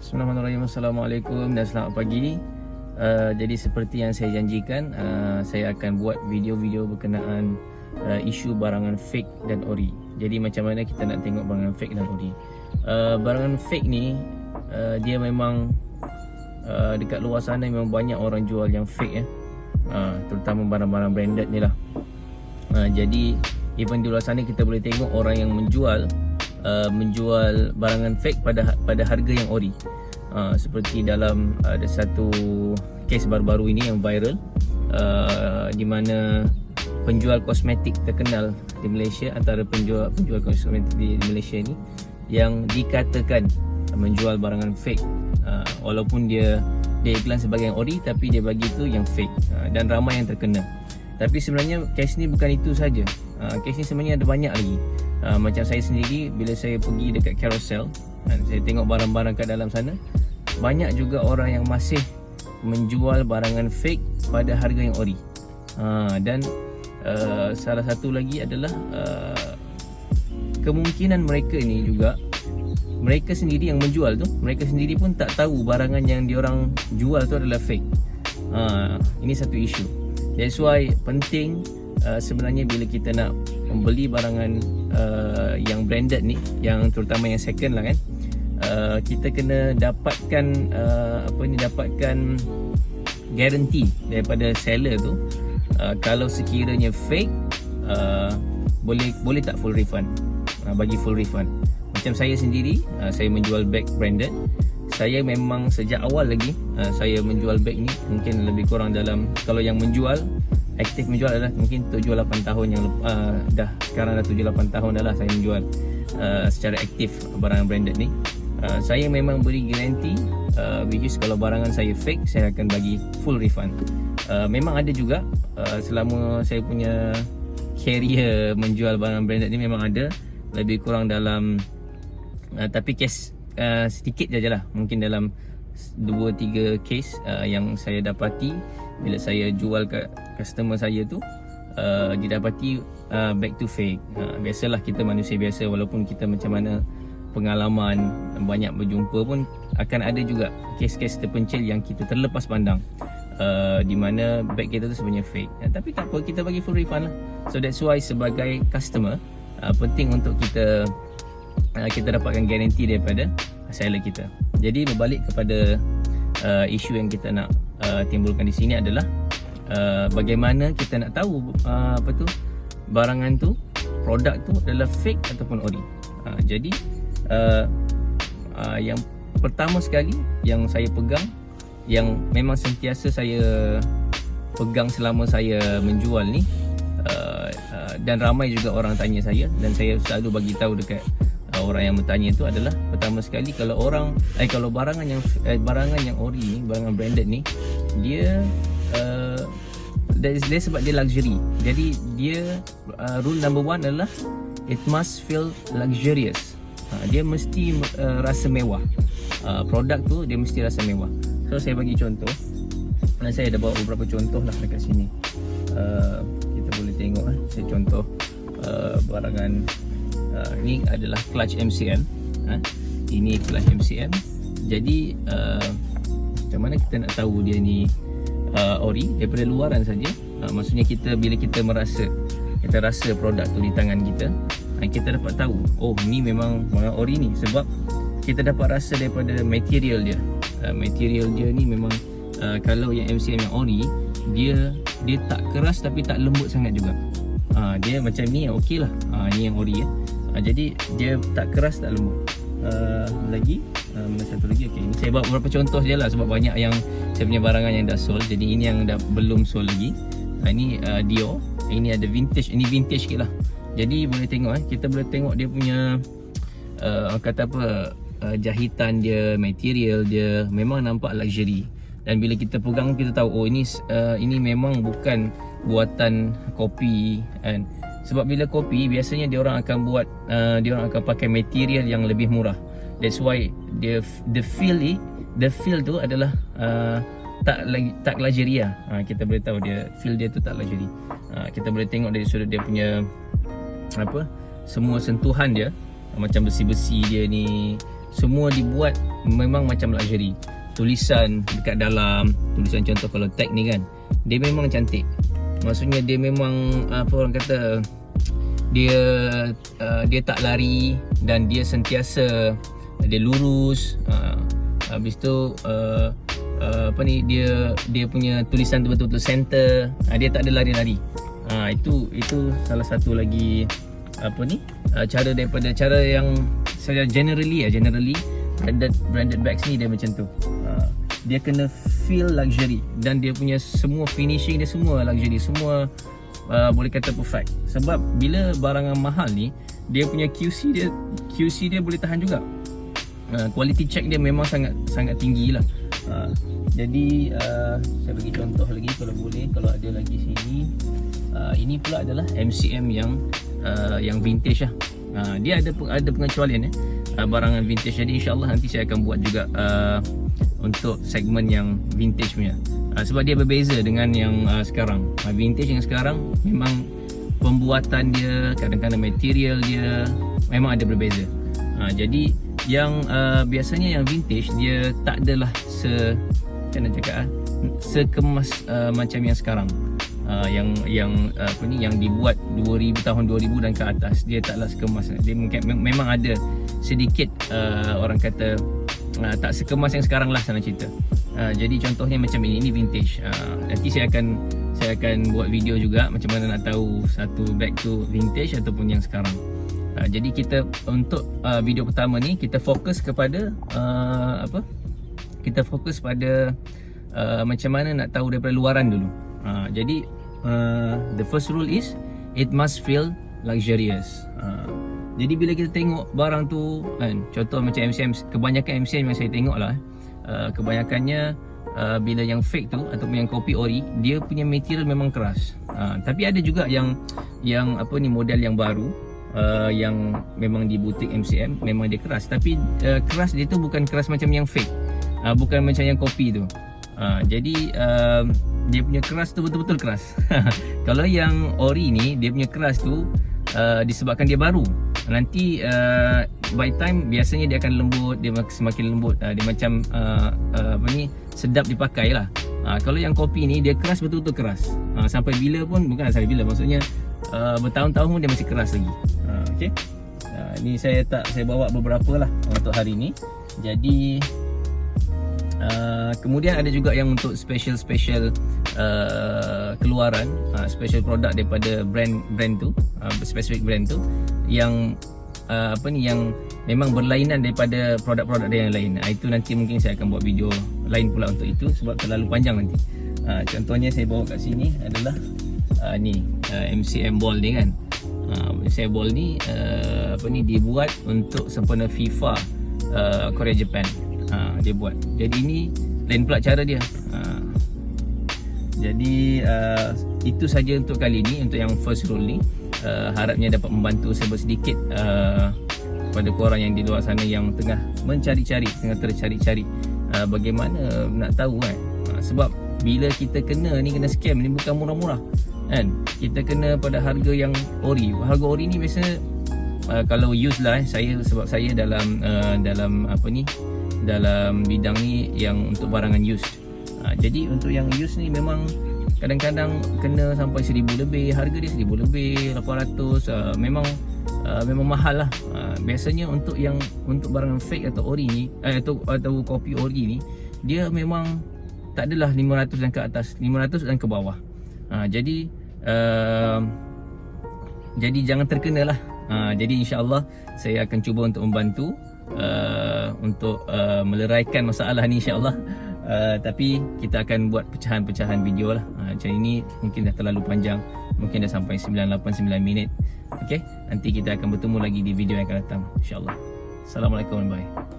Bismillahirrahmanirrahim. Assalamualaikum dan selamat pagi. Jadi seperti yang saya janjikan, saya akan buat video-video berkenaan isu barangan fake dan ori. Jadi macam mana kita nak tengok barangan fake dan ori. Barangan fake ni dia memang dekat luar sana memang banyak orang jual yang fake terutama barang-barang branded ni lah. Jadi even di luar sana kita boleh tengok orang yang menjual barangan fake pada harga yang ori. Seperti dalam ada satu kes baru-baru ini yang viral, di mana penjual kosmetik terkenal di Malaysia, antara penjual kosmetik di Malaysia ni yang dikatakan menjual barangan fake, walaupun dia iklan sebagai yang ori tapi dia bagi tu yang fake, dan ramai yang terkena. Tapi sebenarnya kes ni bukan itu saja. Kes ni sebenarnya ada banyak lagi. Macam saya sendiri, bila saya pergi dekat carousel, saya tengok barang-barang kat dalam sana, banyak juga orang yang masih menjual barangan fake pada harga yang ori. Dan salah satu lagi adalah kemungkinan mereka ni juga, mereka sendiri yang menjual tu, mereka sendiri pun tak tahu barangan yang diorang jual tu adalah fake. Ini satu isu. That's why penting sebenarnya bila kita nak membeli barangan yang branded ni, yang terutama yang second lah kan, kita kena dapatkan dapatkan guarantee daripada seller tu, kalau sekiranya fake, boleh tak full refund, bagi full refund. Macam saya sendiri, saya menjual bag branded. Saya memang sejak awal lagi saya menjual bag ni, mungkin lebih kurang dalam, kalau yang menjual, aktif menjual adalah mungkin 7-8 tahun yang sekarang dah 7-8 tahun dah lah saya menjual secara aktif barang branded ni. Saya memang beri garanti, which is kalau barangan saya fake, saya akan bagi full refund. Memang ada juga, selama saya punya career menjual barang branded ni, memang ada lebih kurang dalam tapi kes sedikit je lah, mungkin dalam 2-3 case yang saya dapati bila saya jual kat customer saya tu, didapati back to fake. Biasalah, kita manusia biasa, walaupun kita macam mana pengalaman banyak berjumpa pun, akan ada juga kes-kes terpencil yang kita terlepas pandang, di mana bag kita tu sebenarnya fake. Tapi tak apa, kita bagi full refund lah. So that's why sebagai customer, penting untuk kita dapatkan garanti daripada seller kita. Jadi berbalik kepada isu yang kita nak timbulkan di sini adalah bagaimana kita nak tahu barangan tu, produk tu adalah fake ataupun ori. Jadi yang pertama sekali yang saya pegang, yang memang sentiasa saya pegang selama saya menjual ni, dan ramai juga orang tanya saya, dan saya selalu bagi tahu dekat orang yang bertanya itu adalah, pertama sekali, kalau barangan yang ori ni, barangan branded ni, dia sebab dia luxury. Jadi dia rule number one adalah it must feel luxurious. Dia mesti rasa mewah. Produk tu dia mesti rasa mewah. So saya bagi contoh, saya ada bawa beberapa contoh lah dekat sini. Kita boleh tengok saya contoh barangan. Ini adalah clutch MCM. Ini clutch MCM. Jadi macam mana kita nak tahu dia ni ori? Daripada luaran saja. Maksudnya bila kita rasa produk tu di tangan kita, kita dapat tahu, oh ni memang ori ni, sebab kita dapat rasa daripada material dia. Material dia ni memang, kalau yang MCM yang ori, dia tak keras tapi tak lembut sangat juga. Dia macam ni, okey lah. Ni yang ori ya. Jadi dia tak keras, tak lembut. Lagi satu lagi, okey, ini saya bawa beberapa contoh je lah, sebab banyak yang saya punya barangan yang dah sold. Jadi ini yang dah belum sold lagi. Ini Dior. Ini ada vintage. Ini vintage sikit lah. Jadi boleh tengok, kita boleh tengok dia punya jahitan dia, material dia memang nampak luxury. Dan bila kita pegang, kita tahu, oh ini memang bukan buatan kopi. And sebab bila kopi, biasanya diorang akan akan pakai material yang lebih murah. That's why the feel tu adalah tak luxury lah. Kita boleh tahu feel dia tu tak luxury. Kita boleh tengok dari sudut dia punya semua sentuhan dia, macam besi-besi dia ni, semua dibuat memang macam luxury. Tulisan dekat dalam, tulisan contoh kalau tag ni kan, dia memang cantik. Maksudnya dia memang apa orang kata, dia tak lari dan dia sentiasa dia lurus. Habis tu apa ni, dia punya tulisan tu betul-betul center. Dia tak ada lari-lari. Itu salah satu lagi apa ni, cara daripada cara yang saya generally branded bags ni dia macam tu. Dia kena feel luxury dan dia punya semua finishing dia semua luxury, semua boleh kata perfect. Sebab bila barangan mahal ni, dia punya QC dia boleh tahan juga. Quality check dia memang sangat tinggi lah. Jadi saya bagi contoh lagi kalau boleh, kalau ada lagi sini. Ini pula adalah MCM yang vintage lah. Dia ada pengecualian barangan vintage. Jadi insyaAllah nanti saya akan buat juga untuk segmen yang vintage punya. Sebab dia berbeza dengan yang sekarang. Vintage yang sekarang memang pembuatan dia, kadang-kadang material dia memang ada berbeza. Jadi yang biasanya yang vintage dia tak adalah macam mana cakap, sekemas macam yang sekarang. Yang apa ni, yang dibuat 2000 tahun 2000 dan ke atas, dia taklah sekemas. Dia memang ada sedikit orang kata tak sekemas yang sekarang lah sana cerita. Jadi contohnya macam ini vintage. Nanti saya akan buat video juga macam mana nak tahu satu bag tu vintage ataupun yang sekarang. Jadi kita untuk video pertama ni kita fokus kepada kita fokus pada macam mana nak tahu daripada luaran dulu. Jadi the first rule is it must feel luxurious. Jadi bila kita tengok barang tu kan, contoh macam MCM, kebanyakan MCM yang saya tengok lah, kebanyakannya bila yang fake tu ataupun yang copy ori, dia punya material memang keras. Tapi ada juga yang apa ni, model yang baru, yang memang di butik MCM memang dia keras. Tapi keras dia tu bukan keras macam yang fake, bukan macam yang copy tu. Jadi dia punya keras tu betul-betul keras. Kalau yang ori ni, dia punya keras tu disebabkan dia baru. Nanti by time biasanya dia akan lembut, dia semakin lembut, dia macam apa ni, sedap dipakai lah. Kalau yang kopi ni dia keras, betul-betul keras. Sampai bila pun, bukan sampai bila, maksudnya bertahun-tahun pun dia masih keras lagi. Okay. Ni saya bawa beberapa lah untuk hari ni. Jadi kemudian ada juga yang untuk special keluaran, special produk daripada brand tu, specific brand tu yang apa ni, yang memang berlainan daripada produk-produk dia yang lain. Itu nanti mungkin saya akan buat video lain pula untuk itu sebab terlalu panjang nanti. Contohnya saya bawa kat sini adalah ni MCM ball ni kan. MCM ball ni apa ni, dibuat untuk sempena FIFA Korea Japan. Dia buat. Jadi ini lain pula cara dia. Jadi itu saja untuk kali ni, untuk yang first rule ni. Harapnya dapat membantu sedikit kepada korang yang di luar sana yang tengah tercari-cari bagaimana nak tahu kan. Sebab bila kita kena scam ni bukan murah-murah kan. Kita kena pada harga yang ori. Harga ori ni biasa kalau use lah sebab saya dalam apa ni, dalam bidang ni yang untuk barangan used. Jadi untuk yang used ni memang kadang-kadang kena sampai 1000 lebih, harga dia 1000 lebih, 800. Memang mahal lah. Biasanya untuk barangan fake atau ori ni, atau kopi ori ni, dia memang tak adalah 500 dan ke atas, 500 dan ke bawah. Jadi jangan terkena lah. Jadi insyaAllah saya akan cuba untuk membantu untuk meleraikan masalah ni insyaAllah. Tapi kita akan buat pecahan-pecahan video lah. Macam ini mungkin dah terlalu panjang, mungkin dah sampai 9 minit. Okay, nanti kita akan bertemu lagi di video yang akan datang insyaAllah. Assalamualaikum warahmatullahi wabarakatuh.